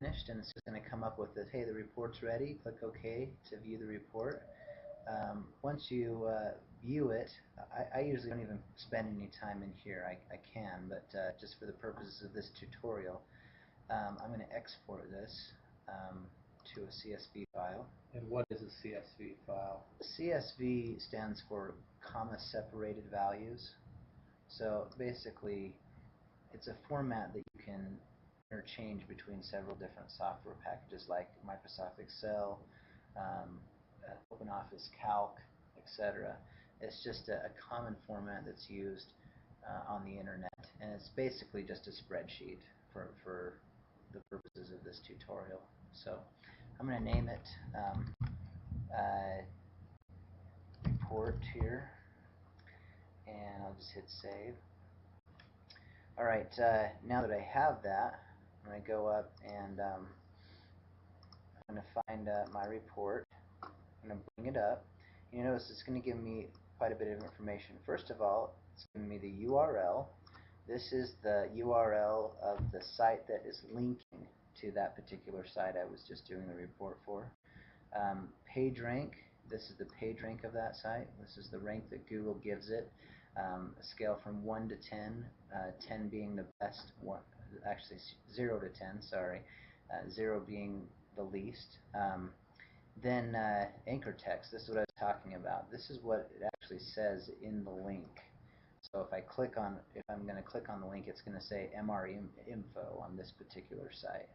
finished, and it's just going to come up with this, hey, the report's ready. Click OK to view the report. Once you view it, I usually don't even spend any time in here. I can, but just for the purposes of this tutorial, I'm going to export this to a CSV file. And what is a CSV file? CSV stands for comma separated values. So basically, it's a format that you can interchange between several different software packages like Microsoft Excel, OpenOffice Calc, etc. It's just a common format that's used on the internet, and it's basically just a spreadsheet for the purposes of this tutorial. So I'm going to name it report here, and I'll just hit save. Alright, now that I have that, I'm going to go up and I'm going to find my report. I'm going to bring it up. You notice it's going to give me quite a bit of information. First of all, it's giving me the URL. This is the URL of the site that is linking to that particular site I was just doing the report for. Page rank, this is the page rank of that site. This is the rank that Google gives it. A scale from 1 to 10, 10 being the best, actually 0 to 10, sorry, 0 being the least. Then anchor text, this is what I was talking about. This is what it actually says in the link. So if I'm going to click on the link, it's going to say MR info on this particular site.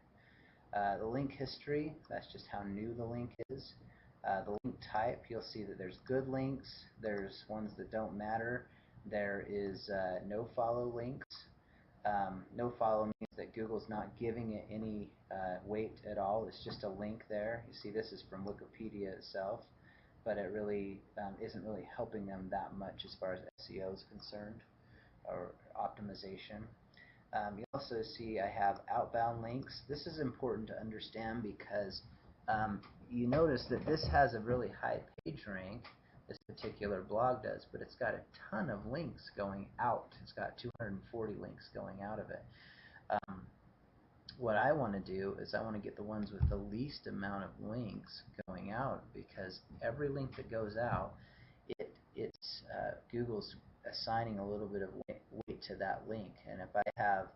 The link history, that's just how new the link is. The link type, you'll see that there's good links, there's ones that don't matter. There is no follow links. No follow means that Google's not giving it any weight at all. It's just a link there. You see this is from Wikipedia itself, but it really isn't really helping them that much as far as SEO is concerned or optimization. You also see I have outbound links. This is important to understand because you notice that this has a really high page rank, this particular blog does, but it's got a ton of links going out. It's got 240 links going out of it. What I want to do is I want to get the ones with the least amount of links going out, because every link that goes out, it's Google's assigning a little bit of weight to that link, and if I have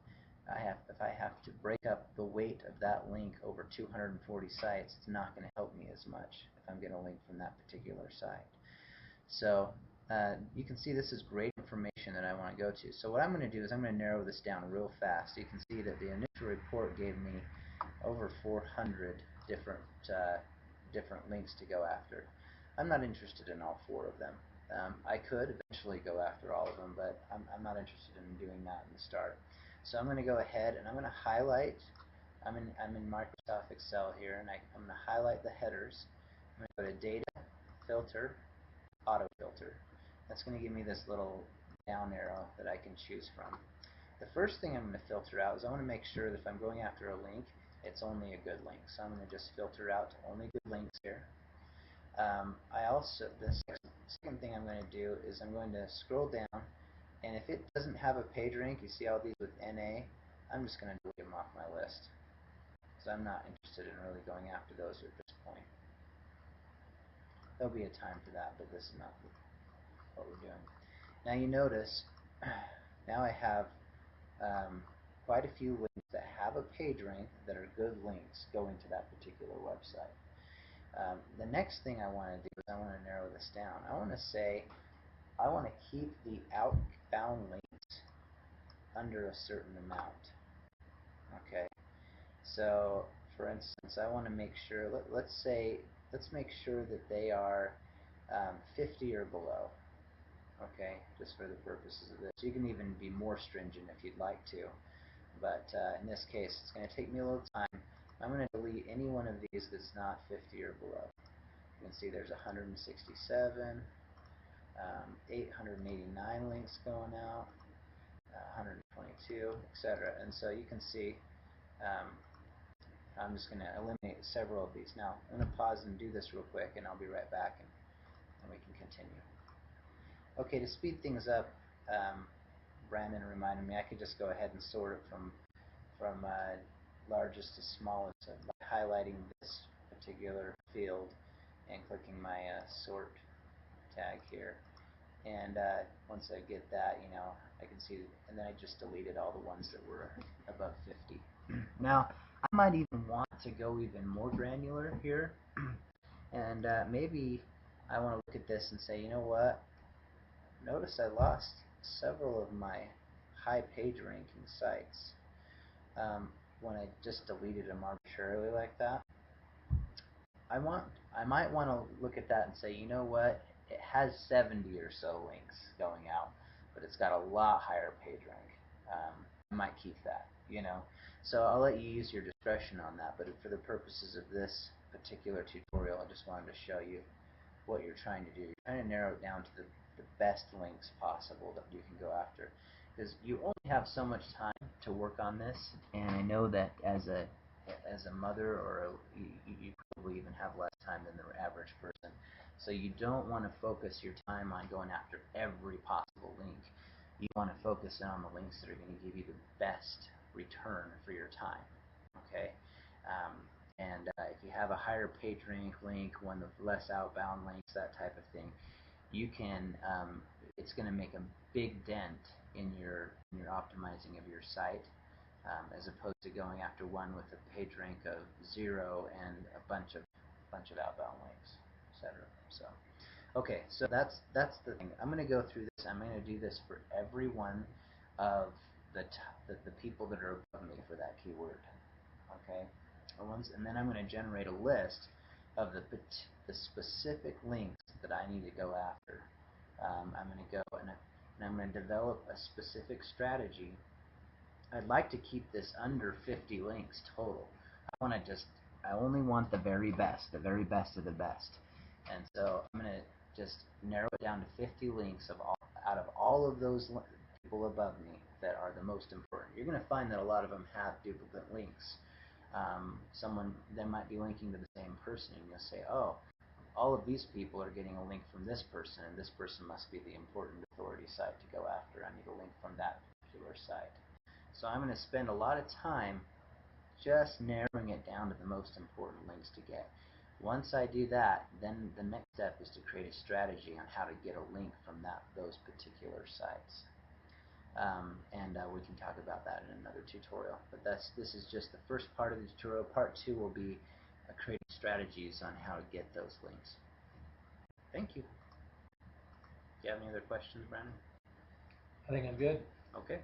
to break up the weight of that link over 240 sites, it's not going to help me as much if I'm getting a link from that particular site. So you can see this is great information that I want to go to. So what I'm going to do is I'm going to narrow this down real fast. You can see that the initial report gave me over 400 different links to go after. I'm not interested in all 4 of them. I could eventually go after all of them, but I'm not interested in doing that in the start. So I'm going to go ahead and I'm going to highlight. I'm in Microsoft Excel here, and I'm going to highlight the headers. I'm going to go to Data, Filter, Auto Filter. That's going to give me this little down arrow that I can choose from. The first thing I'm going to filter out is I want to make sure that if I'm going after a link, it's only a good link. So I'm going to just filter out only good links here. The second thing I'm going to do is I'm going to scroll down, and if it doesn't have a page rank, you see all these with NA, I'm just going to delete them off my list. So I'm not interested in really going after those at this point. There'll be a time for that, but this is not what we're doing. Now you notice, now I have quite a few links that have a page rank that are good links going to that particular website. The next thing I want to do is I want to narrow this down. I want to say I want to keep the outbound links under a certain amount. Okay, so for instance, I want to make sure, let's make sure that they are 50 or below. Okay, just for the purposes of this. You can even be more stringent if you'd like to, but in this case it's going to take me a little time. I'm going to delete any one of these that's not 50 or below. You can see there's 167, 889 links going out, 122, etc. And so you can see I'm just going to eliminate several of these. Now I'm going to pause and do this real quick, and I'll be right back, and we can continue. Okay, to speed things up, Brandon reminded me I could just go ahead and sort it from largest to smallest, by highlighting this particular field and clicking my sort tag here. And once I get that, I can see, and then I just deleted all the ones that were above 50. Now, I might even want to go even more granular here, and maybe I want to look at this and say, you know what? Notice I lost several of my high page ranking sites when I just deleted them arbitrarily like that. I might want to look at that and say, you know what? It has 70 or so links going out, but it's got a lot higher page rank. I might keep that, So I'll let you use your discretion on that, but for the purposes of this particular tutorial, I just wanted to show you what you're trying to do. You're trying to narrow it down to the best links possible that you can go after, because you only have so much time to work on this, and I know that as a mother, or you probably even have less time than the average person. So you don't want to focus your time on going after every possible link. You want to focus in on the links that are going to give you the best return for your time. Okay. And if you have a higher page rank link, one of less outbound links, that type of thing, you can. It's going to make a big dent in your optimizing of your site, as opposed to going after one with a page rank of 0 and a bunch of outbound links, etc. So, okay, so that's the thing. I'm going to go through this. I'm going to do this for every one of the people that are above me for that keyword. Okay, and then I'm going to generate a list of the specific links that I need to go after. I'm going to go and I'm going to develop a specific strategy. I'd like to keep this under 50 links total. I only want the very best of the best. And so I'm going to just narrow it down to 50 links out of all of those people above me that are the most important. You're going to find that a lot of them have duplicate links. They might be linking to the same person, and you'll say, oh, all of these people are getting a link from this person, and this person must be the important authority site to go after. I need a link from that particular site. So I'm going to spend a lot of time just narrowing it down to the most important links to get. Once I do that, then the next step is to create a strategy on how to get a link from those particular sites. And we can talk about that in another tutorial. But this is just the first part of the tutorial. Part 2 will be creating strategies on how to get those links. Thank you. Do you have any other questions, Brandon? I think I'm good. Okay.